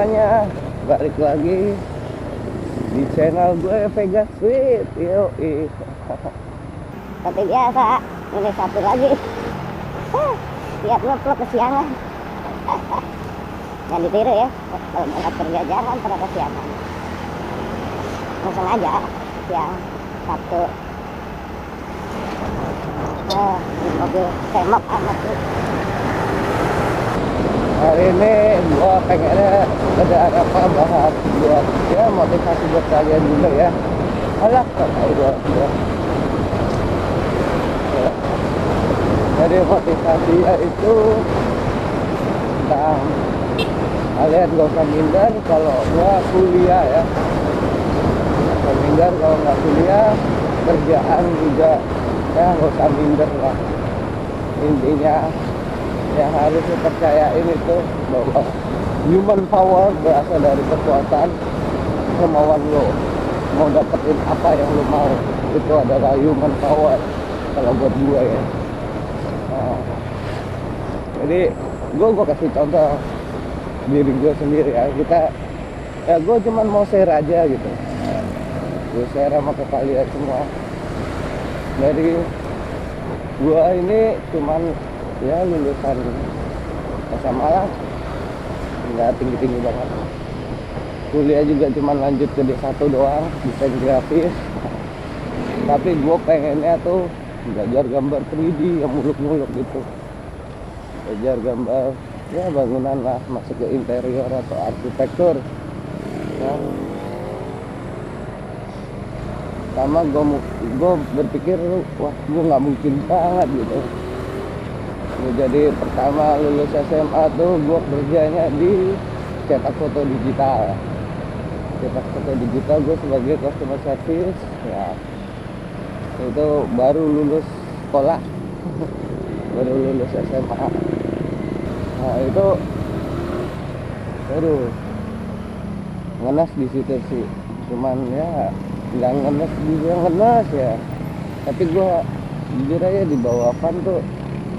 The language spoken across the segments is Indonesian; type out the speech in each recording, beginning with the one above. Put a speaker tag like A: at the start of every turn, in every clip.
A: semuanya, balik lagi di channel gue Vega Sweet. Yoi.
B: Seperti biasa, ini satu lagi. Lihat vlog kesiangan. Jangan ditiru ya, kalau berangkat kerja jangan pada kesiangan. Langsung aja siang Sabtu. Ini mobil semok amat tuh.
A: Hari ini gue pengennya ada apa bahas buat ya motivasi buat kalian juga ya. Alah, kayak gue. Jadi motivasi itu tentang kalian gak usah minder kalau nggak kuliah ya. Gak minder kalau nggak kuliah, kerjaan juga ya gak usah minder lah. Intinya yang harus dipercayain itu bahwa human power berasal dari kekuatan kemauan lo. Mau dapetin apa yang lo mau, itu adalah human power kalau buat gue ya. Nah, jadi gue kasih contoh diri gue sendiri ya. Gue cuman mau share aja gitu. Gue share sama ke kalian semua. Dari gue ini cuman ya lulusan SMA lah, nggak tinggi-tinggi banget. Kuliah juga cuman lanjut ke D1 doang, desain grafis. Tapi gue pengennya tuh belajar gambar 3D yang muluk-muluk gitu. Belajar gambar ya bangunan lah, masuk ke interior atau arsitektur ya. Sama gue berpikir wah gue nggak mungkin banget gitu. Jadi pertama lulus SMA tuh gue kerjanya di cetak foto digital. Cetak foto digital gue sebagai customer service ya. Itu baru lulus sekolah. Baru lulus SMA. Nah itu aduh ngenes di situ sih. Cuman ya nggak ngenes juga ngenes ya. Tapi gue jujur aja di bawah Van tuh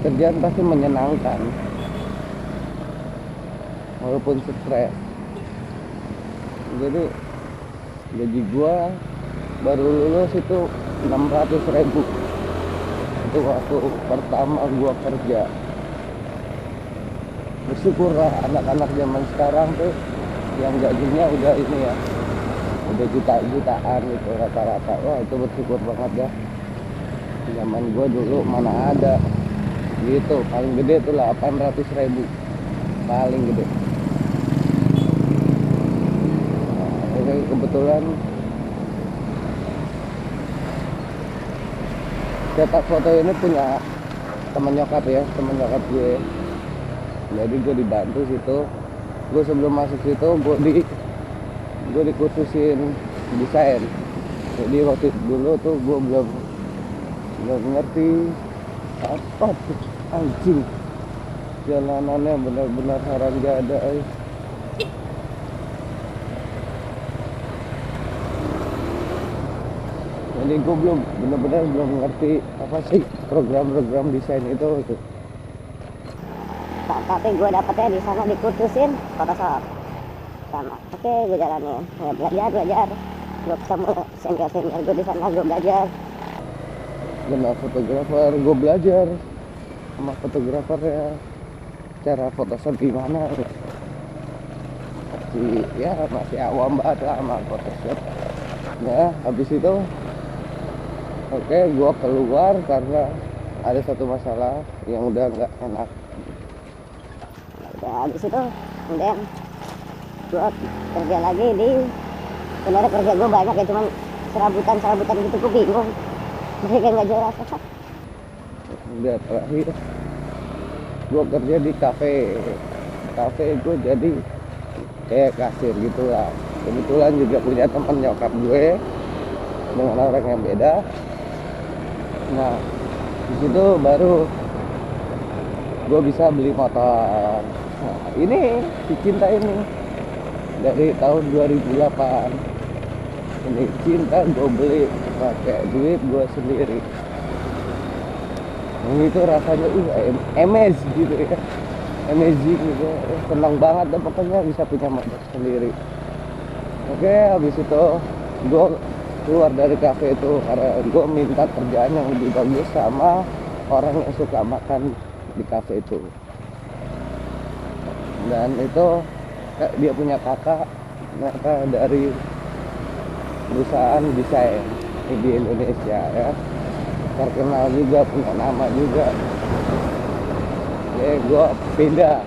A: kerjaan pasti menyenangkan walaupun stres. Jadi gaji gua baru lulus itu 600.000. Itu waktu pertama gua kerja. Bersyukurlah anak-anak zaman sekarang tuh yang gajinya udah ini ya, udah jutaan gitu rata-rata. Wah itu bersyukur banget ya. Zaman gua dulu mana ada gitu, paling gede tuh 800.000 paling gede. Nah, kebetulan cetak foto ini punya teman nyokap ya, teman nyokap gue. Jadi gue dibantu situ. Gue sebelum masuk situ gue dikursusin desain. Jadi waktu dulu tuh gue belum ngerti apa tuh anjing, jalanannya benar-benar haram gak ada. Jadi gue benar-benar belum ngerti apa sih program desain itu.
B: Tapi gue dapetnya di sana dikursusin Photoshop sama. Oke, gue jalanin ya, belajar. Gue ketemu senior gue di sana, gue belajar.
A: Kenal fotografer, gue belajar sama fotografer ya cara Photoshop gimana. Masih awam banget lah sama Photoshop. Nah habis itu oke, gue keluar karena ada satu masalah yang udah nggak enak.
B: Ya, habis itu kemudian gue kerja lagi di, sebenarnya kerja gue banyak ya, cuman serabutan gitu gue bingung. Mereka nggak jelas.
A: Udah terakhir gue kerja di kafe gue jadi kayak kasir gitu lah. Kebetulan juga punya teman nyokap gue dengan orang yang beda. Nah di situ baru gue bisa beli motor. Nah ini si cinta ini dari tahun 2008. Ini cinta gue beli pakai duit gue sendiri. Ini tuh rasanya emes gitu ya. amazing gitu, senang banget dah pokoknya bisa punya motor sendiri. Oke, habis itu gue keluar dari kafe itu karena gue minta kerjaan yang lebih bagus sama orang yang suka makan di kafe itu. Dan itu dia punya kakak ternyata dari perusahaan desain di Indonesia ya, terkenal juga, punya nama juga. Ya gue pindah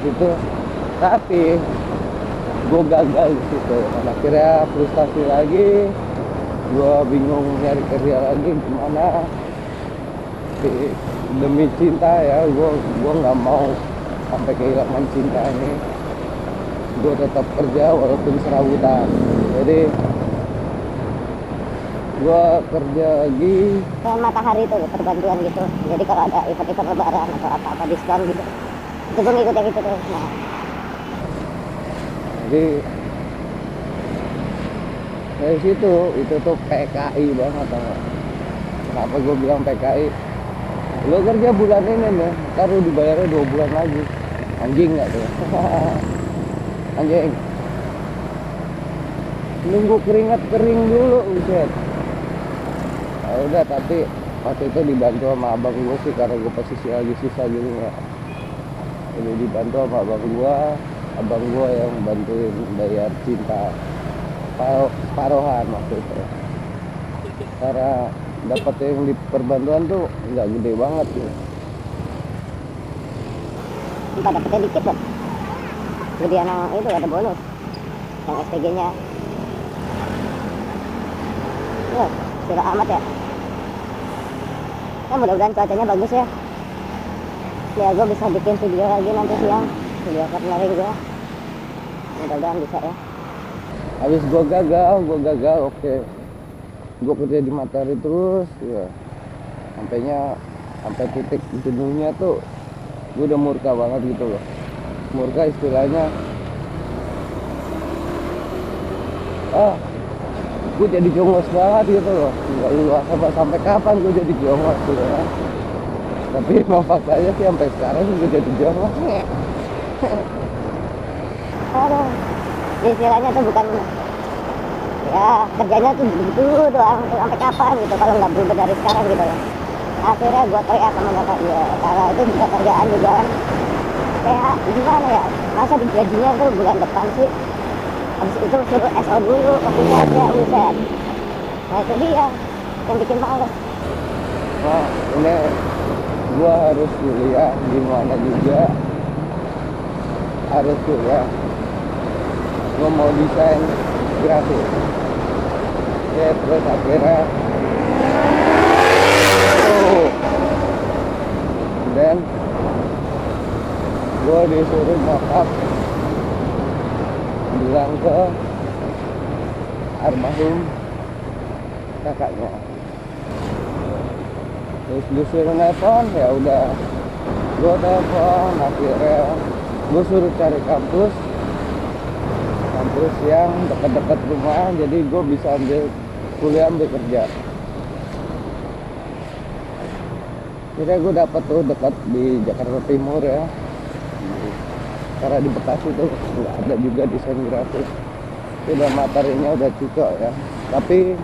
A: situ, tapi gue gagal di situ. Dan akhirnya frustasi lagi, gue bingung nyari kerja lagi gimana. Demi cinta ya, gue nggak mau sampai kehilangan cinta ini. Gue tetap kerja walaupun serabutan. Jadi gue kerja lagi
B: Kayak matahari itu perbantuan gitu. Jadi kalau ada event-event lebaran atau apa-apa diskon gitu, itu gue ngikut yang itu tuh. Nah,
A: jadi dari situ itu tuh PKI banget tau. Kenapa gue bilang PKI? Lo kerja bulan ini nih, ntar lu dibayarnya 2 bulan lagi. Anjing nggak tuh? Anjing. Nunggu keringat kering dulu, buset. Ya udah, tapi waktu itu dibantu sama abang gue sih, karena gue posisi lagi susah gitu ya. Jadi dibantu sama abang gue yang bantuin bayar cinta separohan waktu itu. Karena dapat yang di perbantuan tuh nggak gede banget gitu.
B: entah dapetnya dikit kan. Gedean yang itu ada bonus. Yang SPG-nya. Ya, sudah amat ya. Ya mudah-mudahan cuacanya bagus ya. Ya gue bisa bikin video lagi nanti siang. Video partnering gue. Mudah-mudahan bisa ya.
A: Habis gue gagal, oke. Gue kerja di Matahari terus, ya. Sampai titik jenuhnya tuh, gue udah murka banget gitu loh. Murka istilahnya, gue jadi jongos banget gitu loh. Nggak luas sampai kapan gue jadi jongos gitu ya. Tapi emang faktanya sih sampai sekarang gue jadi jongos.
B: Aduh, istilahnya tuh bukan ya kerjanya tuh begitu doang sampai kapan gitu kalau nggak berubah dari sekarang gitu ya. Akhirnya gue teriak sama nyokap gue kalau itu juga kerjaan juga kan kayak gimana ya, masa digajinya tuh bulan depan sih, habis itu suruh SO dulu kopinya buset. Nah itu dia yang bikin males.
A: Nah ini gue harus kuliah gimana juga, harus kuliah. Gue mau desain grafis ya, terus akhirnya dan gue disuruh nyokap bilang ke almarhum kakaknya, terus disuruh nelfon. Ya udah, gue telepon. Akhirnya gue suruh cari kampus yang dekat-dekat rumah, jadi gue bisa ambil kuliah, ambil kerja. Akhirnya gue dapat tuh dekat di Jakarta Timur ya, karena di Bekasi tuh nggak ada juga desain grafis. Udah materinya udah cocok ya, tapi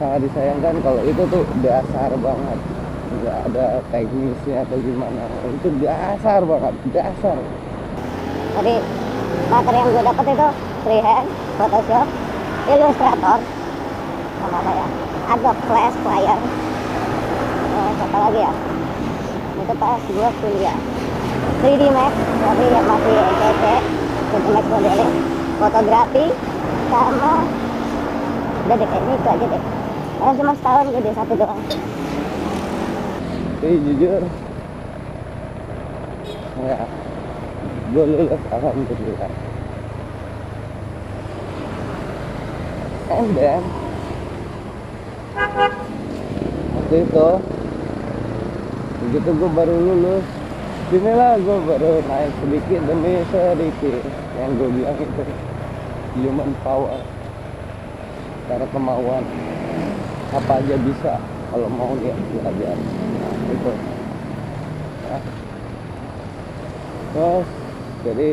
A: sangat disayangkan kalau itu tuh dasar banget, nggak ada teknisnya atau gimana. Itu dasar banget, dasar.
B: Tadi materi yang gue dapet itu freehand, Photoshop, Illustrator, sama apa ya, Adobe Flash Player, apa lagi ya, itu pas gue kuliah 3D Max, tapi yang masih NCC, 3D Max modeling, fotografi, sama udah deh kayaknya itu aja deh, karena cuma setahun gue satu doang.
A: Tapi jujur ya, gue lulus alhamdulillah. And then waktu itu begitu gue baru lulus, sinilah gue baru naik sedikit demi sedikit. Yang gue bilang itu human power, cara kemauan, apa aja bisa kalau mau dia belajar. Nah, itu ya. Terus jadi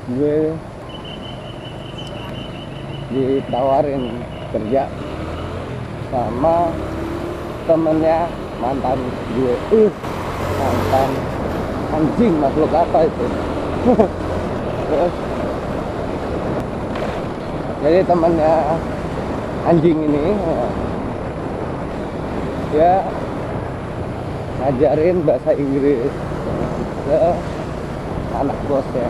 A: gue ditawarin kerja sama temennya mantan gue. Mantan anjing, makhluk apa itu. Terus jadi temannya anjing ini dia ngajarin bahasa Inggris ke anak bosnya.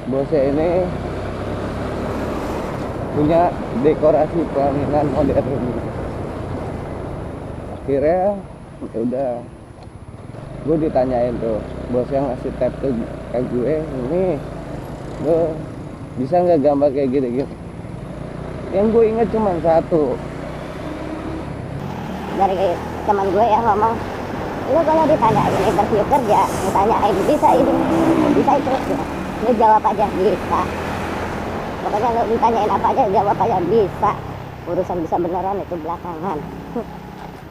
A: Bosnya ini punya dekorasi pelaminan modern. Akhirnya ya udah, gue ditanyain tuh, bosnya ngasih tab ke gue, ini lo bisa nggak gambar kayak gini-gini. Yang gue inget cuma satu
B: dari teman gue yang ngomong, lu kalau ditanyain interview kerja, ditanyain bisa ini, bisa itu, lu jawab aja bisa. Pokoknya lu ditanyain apa aja jawab aja bisa. Urusan bisa beneran itu belakangan.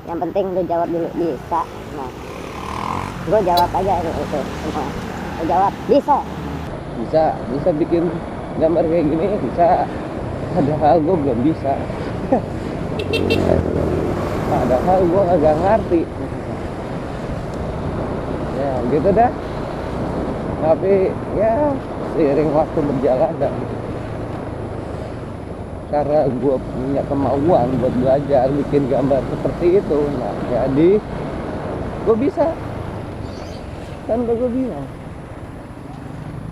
B: Yang penting lu jawab dulu bisa. Nah, gue jawab aja itu semua. Lu jawab bisa.
A: Bisa bikin gambar kayak gini, bisa. Padahal gue belum bisa. Padahal gue agak ngerti. Ya gitu dah. Tapi ya seiring waktu berjalan dan karena gue punya kemauan buat belajar bikin gambar seperti itu, nah jadi gue bisa. Kan udah gue bilang,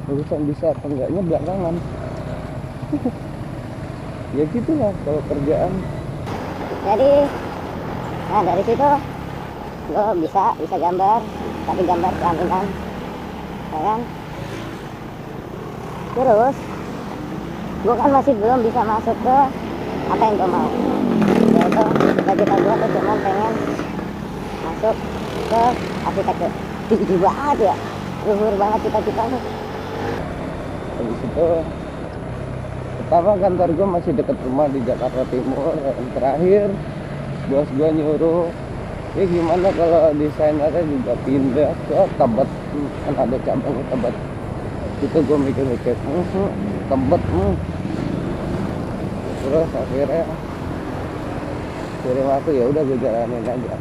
A: urusan bisa apa enggaknya belakangan. Ya gitulah kalau kerjaan.
B: Jadi, nah dari situ gue bisa gambar, tapi gambar pelaminan, ya kan? Terus gue kan masih belum bisa masuk ke apa yang gue mau. Yaitu cita-cita gue tuh cuma pengen masuk ke arsitektur. Tinggi banget ya, luhur banget cita-citanya.
A: Habis itu pertama kantor gue masih dekat rumah di Jakarta Timur. Yang terakhir bos gue nyuruh, gimana kalau desainernya juga pindah ke Tebet, kan ada cabang Tebet. Itu gue mikir-mikir, Tebet. Terus akhirnya waktu ya udah gue jalanin aja.